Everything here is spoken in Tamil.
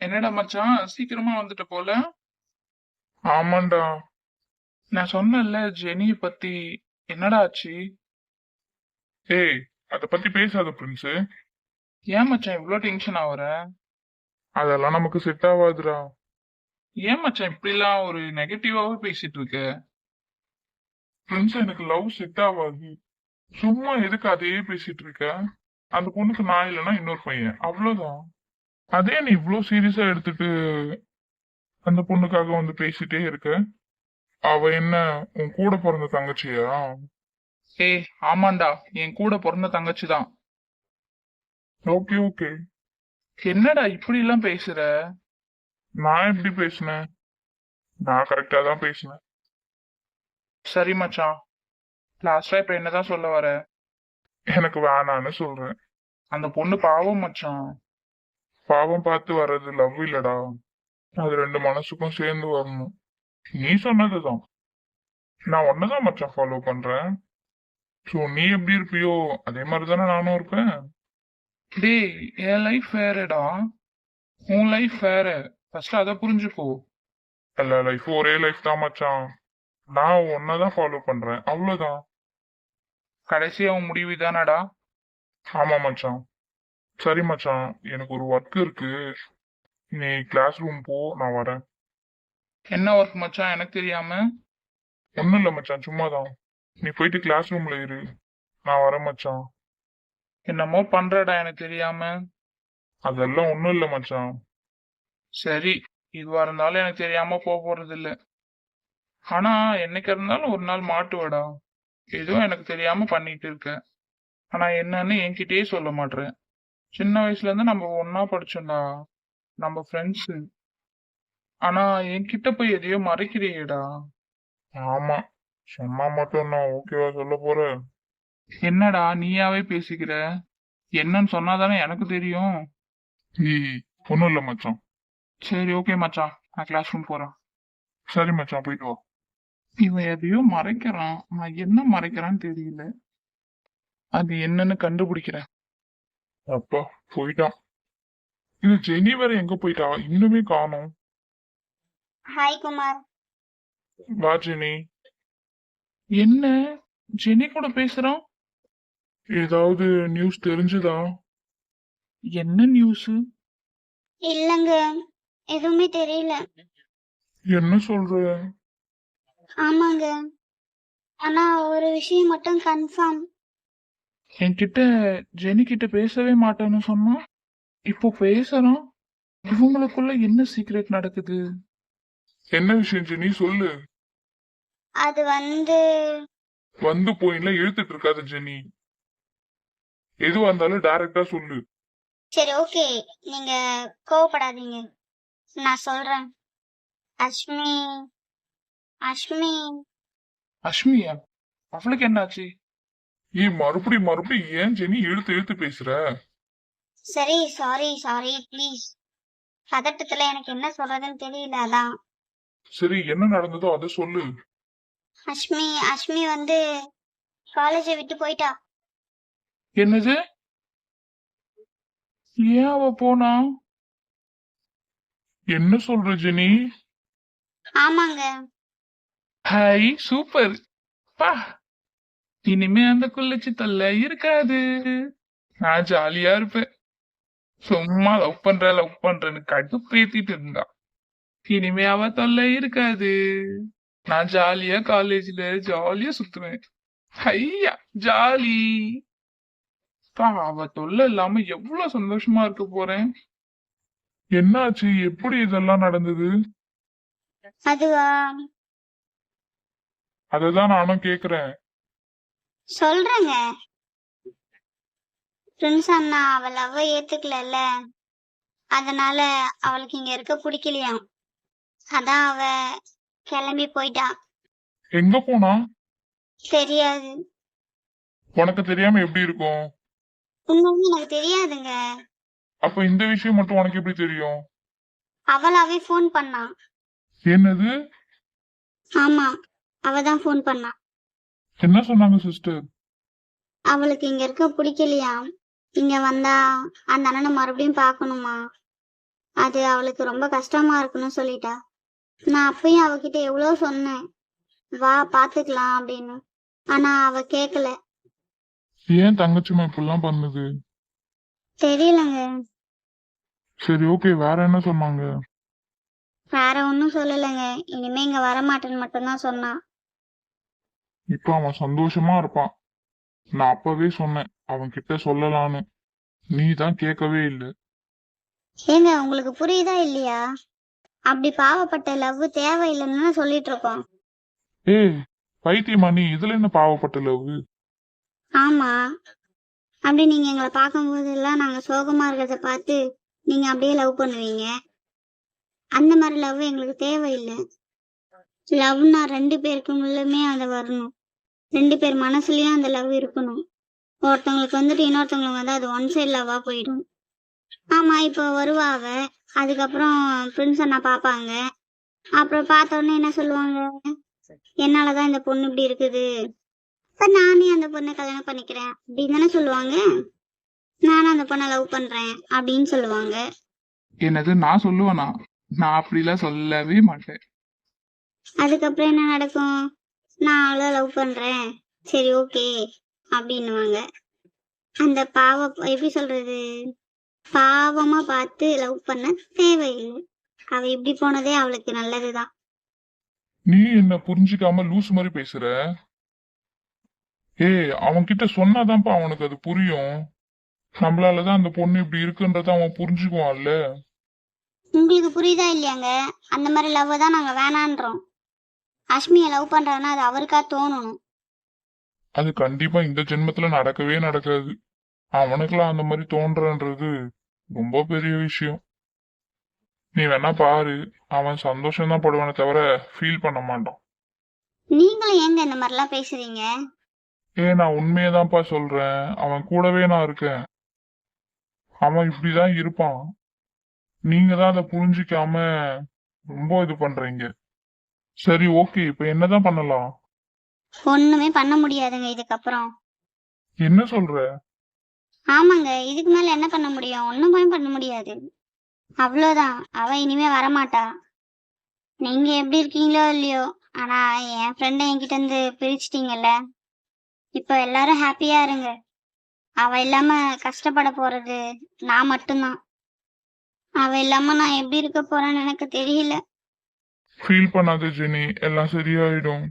என்னடா மச்சான் சீக்கிரமா வந்துட்ட போல. ஆமாண்டா. நான் சொன்னேன்ல ஜெனிய பத்தி. என்னடா ஆச்சு? ஏய், அத பத்தி பேசாத பிரின்ஸ். ஏன் மச்சான் இவ்ளோ டென்ஷன் ஆகுற? அதெல்லாம் நமக்கு செட் ஆகாதுடா. ஏன் மச்சான் இப்படிலாம் ஒரு நெகட்டிவாவே பேசிட்டு இருக்க? பிரின்ஸ், எனக்கு லவ் செட் ஆகாது. சும்மா எதுக்கு அதையே பேசிட்டு இருக்க? அந்த பொண்ணுக்கு நான் இல்லைன்னா இன்னொரு பையன், அவ்வளவுதான். அதே நீ இவ்ளோ சீரியஸா எடுத்துட்டு அந்த பொண்ணுக்காக வந்து பேசிட்டே இருக்க. அவ என்ன உன் கூட பிறந்த தங்கச்சியா? ஏய் ஆமாண்டா, என் கூட பிறந்த தங்கச்சி தான். Okay okay. என்னடா இப்படி எல்லாம் பேசுற? நான் எப்படி பேசினேன்? நான் கரெக்டா தான் பேசினேன். சரி மச்சான், லாஸ்டா இப்ப என்னதான் சொல்ல வர? எனக்கு வேணான்னு சொல்றேன். அந்த பொண்ணு பாவம் மச்சான். பாவம் பார்த்து வர்றது லவ் இல்லடா. அது ரெண்டு மனசுக்கும் சேர்ந்து வரணும். நீ சொன்னதுதான். நான் ஒன்னதான் மச்சான் ஃபாலோ பண்றேன். சோ நீ எப்படி இருப்பியோ அதே மாதிரி தானே நானும் இருப்பேன். டேய், என் லைஃப் வேறடா, உன் லைஃப் வேற. ஃபர்ஸ்ட் அதை புரிஞ்சுக்கோ. எல்லா லைஃபும் ஒரே லைஃப் தான் மச்சான். நான் ஒன்னதான் ஃபாலோ பண்றேன், அவ்வளவுதான். கடைசியா உன் முடிவு தானடா? ஆமா மச்சான். சரி மச்சான், எனக்கு ஒரு ஒர்க் இருக்கு. நீ கிளாஸ் ரூம் போ, நான் வரேன். என்ன ஒர்க் மச்சான் எனக்கு தெரியாம? ஒண்ணும் இல்ல மச்சான், சும்மாதான். நீ போயிட்டு கிளாஸ் ரூம்ல இரு, நான் வரேன் மச்சான். என்னமோ பண்றடா எனக்கு தெரியாம. அதெல்லாம் ஒண்ணும் இல்ல மச்சான். சரி, இதுவா இருந்தாலும் எனக்கு தெரியாம போறது இல்ல. ஆனா என்னைக்கு இருந்தாலும் ஒரு நாள் மாட்டுவடா. ஏதோ எனக்கு தெரியாம பண்ணிட்டு இருக்க. ஆனா என்னன்னு என்கிட்டயே சொல்ல மாட்டேன். சின்ன வயசுல இருந்து நம்ம ஒன்னா படிச்சோம்டா, நம்ம ஃப்ரெண்ட்ஸ். ஆனா என்கிட்ட போய் எதையோ மறைக்கிறியேடா. ஆமா, சொன்னா மட்டும் நான் ஓகேவா சொல்ல போறேன்? என்னடா நீயாவே பேசிக்கிற? என்னன்னு சொன்னாதானே எனக்கு தெரியும். ஒண்ணும் இல்ல மச்சான். சரி ஓகே மச்சான், நான் கிளாஸ் ரூம் போறேன். சரி மச்சான், போயிட்டு வா. இவன் எதையோ மறைக்கிறான், நான் என்ன மறைக்கிறான்னு தெரியல. அது என்னன்னு கண்டுபிடிக்கிறேன். அப்பா, போயிட்டான். இது ஜெனி வேற எங்க போயிட்டா, இன்னுமே காணோம். ஹாய் குமார். வா ஜெனி. என்ன, ஜெனி கூட பேசுறான்? ஏதாவது நியூஸ் தெரிஞ்சுதா? என்ன நியூஸ்? இல்லங்க, எதுவுமே தெரியல. என்ன சொல்ற? ஆமாங்க, ஆனா ஒரு விஷயம் மட்டும் கன்ஃபார்ம். என்கிட்ட ஜெனி கிட்ட பேசவே மாட்டேன்னு சொன்னா, இப்போ பேசுறான். இவங்களுக்குள்ள என்ன சீக்ரெட் நடக்குது? என்ன விஷயம் ஜெனி, சொல்லு. அது வந்து போயில இழுத்துட்டு இருக்காது ஜெனி. எதுவா இருந்தாலும் டைரக்டா சொல்லு. சரி ஓகே, நீங்க கோவப்படாதீங்க, நான் சொல்றேன். அஷ்மி அஷ்மி அஷ்மியா? அவளுக்கு என்னாச்சு? மறுபடியும் ஏன் ஜெனி இழுத்து இழுத்து பேசுற? சரி, சாரி சாரி ப்ளீஸ். பதட்டத்துல எனக்கு என்ன சொல்றதுன்னு தெரியல, அதான். சரி, என்ன நடந்ததோ அதை சொல்லு. அஷ்மி அஷ்மி காலேஜை விட்டு போயிட்டா. என்னது? ஏன் அவ போனா? என்ன சொல்ற ஜெனி? ஆமாங்க. Hi super. பா, இனிமே அந்த குள்ளச்சி தொல்லை இருக்காது. நான் ஜாலியா இருப்பேன். சும்மா லவ் பண்றேன்னு கடுப்பேத்திட்டு இருந்தா. இனிமே அவ தொல்லை இருக்காது. நான் ஜாலியா காலேஜ்ல ஜாலியா சுத்துவேன். ஐயா ஜாலி. பா, அவ தொல்லை இல்லாம எவ்வளவு சந்தோஷமா இருக்க போறேன். என்னாச்சு, எப்படி இதெல்லாம் நடந்தது? அதுவா, அததான் நானும் கேக்குறேன். சொல்றேங்க. பிரின்ஸ் அண்ணா அவ லவ் ஏத்துக்கல, அதனால அவளுக்கு இங்க இருக்க பிடிக்கலையாம். அதான் அவ கிளம்பி போயிட்டா. எங்க போனா? தெரியாது. உனக்கு தெரியாம எப்படி இருக்கும்? உண்மையுமே எனக்கு தெரியாதுங்க. அப்ப இந்த விஷயம் மட்டும் உனக்கு எப்படி தெரியும்? அவளாவே போன் பண்ணா. என்னது? ஆமா, அவதான் போன் பண்ணா. என்ன சொன்னாங்க சிஸ்டர்? அவளுக்கு இங்க இருக்க பிடிக்கலையாம். இங்க வந்தா அந்த அண்ணனை மறுபடியும் பாக்கணுமா, அது அவளுக்கு ரொம்ப கஷ்டமா இருக்குன்னு சொல்லிட்டா. நான் அப்பயும் அவகிட்ட எவ்வளோ சொன்னேன், வா பாத்துக்கலாம் அப்படின்னு. ஆனா அவ கேக்கல. ஏன் தங்கச்சிமா இப்படிலாம் பண்ணுது? தெரியலங்க. சரி ஓகே, வேற என்ன சொன்னாங்க? வேற ஒன்னும் சொல்லலைங்க. இனிமே இங்க வரமாட்டேன்னு மட்டும்தான் சொன்னா. இப்ப அவன் சந்தோஷமா இருப்பான். நான் அப்பவே சொன்னேன் அவன் கிட்ட சொல்லலான்னு, நீ தான் கேட்கவே இல்லை. ஏங்க உங்களுக்கு புரியுதா இல்லையா? அப்படி பாவப்பட்ட லவ் தேவையில்லைன்னு சொல்லிட்டு இருக்கோம். ஏய் பைத்தியமா நீ, இதுல என்ன பாவப்பட்ட லவ்? ஆமா, அப்படி நீங்க எங்களை பார்க்கும்போது எல்லாம் நாங்க சோகமா இருக்கிறத பார்த்து நீங்க அப்படியே லவ் பண்ணுவீங்க. அந்த மாதிரி லவ் எங்களுக்கு தேவையில்லை. லவ்னா 2 பேருக்குள்ளயுமே அது வரணும். 2 பேர் மனசுலயும் அந்த லவ் இருக்கணும். ஒருத்தவங்களுக்கு வந்துட்டு இன்னொருத்தவங்களுக்கு வந்து அது ஒன் சைடு லவ்வா போயிடும். ஆமா, இப்போ வருவா அவ. அதுக்கப்புறம் பிரின்ஸ் அண்ணா பாப்பாங்க. அப்புறம் பார்த்த உடனே என்ன சொல்லுவாங்க, என்னாலதான் இந்த பொண்ணு இப்படி இருக்குது, இப்ப நானே அந்த பொண்ணை கல்யாணம் பண்ணிக்கிறேன் அப்படின்னு தானே சொல்லுவாங்க. நானும் அந்த பொண்ணை லவ் பண்றேன் அப்படின்னு சொல்லுவாங்க. என்னது நான் சொல்லுவேனா? நான் அப்படிலாம் சொல்லவே மாட்டேன். அதுக்கப்புறம் என்ன நடக்கும், நான் அவளை லவ் பண்றேன், சரி ஓகே அப்படின்னுவாங்க. அந்த எப்படி சொல்றது, பாவமா பார்த்து லவ் பண்ண தேவையில்லை. அவ இப்படி போனதே அவளுக்கு நல்லதுதான். நீ என்ன புரிஞ்சுக்காம லூஸ் மாதிரி பேசுற? ஏய் அவன் கிட்ட சொன்னாதான்ப்பா அவனுக்கு அது புரியும். நம்மளாலதான் அந்த பொண்ணு இப்படி இருக்குன்றத அவன் புரிஞ்சுக்குவான்ல. உங்களுக்கு புரியுதா இல்லையாங்க? அந்த மாதிரி லவ் தான் நாங்க வேணான்றோம். அஷ்மியை லவ் பண்றாருன்னா அது அவருக்கா தோணணும். அது கண்டிப்பா இந்த ஜென்மத்துல நடக்கவே நடக்காது. அவனுக்குலாம் அந்த மாதிரி தோன்றன்றது ரொம்ப பெரிய விஷயம். நீ வேணா பாரு, அவன் சந்தோஷம் தான் படுவானே தவிர ஃபீல் பண்ண மாட்டான். நீங்களும் ஏங்க இந்த மாதிரிலாம் பேசுறீங்க? நான் உண்மையதான்ப்பா சொல்றேன். அவன் கூடவே நான் இருக்கேன். அவன் இப்படிதான் இருப்பான். நீங்க தான் அதை புரிஞ்சிக்காம ரொம்ப இது பண்றீங்க. சரி ஓகே, இப்ப என்னதான் பண்ணலாம்? ஒண்ணுமே பண்ண முடியாதுங்க இதுக்கப்புறம். என்ன சொல்ற? ஆமாங்க, இதுக்கு மேல என்ன பண்ண முடியும்? ஒண்ணுமே பண்ண முடியாது. அவ்வளவுதான், அவ இனிமே வரமாட்டா. நீங்க எப்படி இருக்கீங்களோ இல்லையோ, ஆனா என் ஃப்ரெண்டை என்கிட்ட இருந்து பிரிச்சிட்டீங்கல்ல. இப்ப எல்லாரும் ஹாப்பியா இருங்க. அவ இல்லாம கஷ்டப்பட போறது நான் மட்டும்தான். அவ இல்லாம நான் எப்படி இருக்க போறேன்னு எனக்கு தெரியல. ஃபீல் பண்ணாத ஜெனி, எல்லாம் சரியாயிடும்.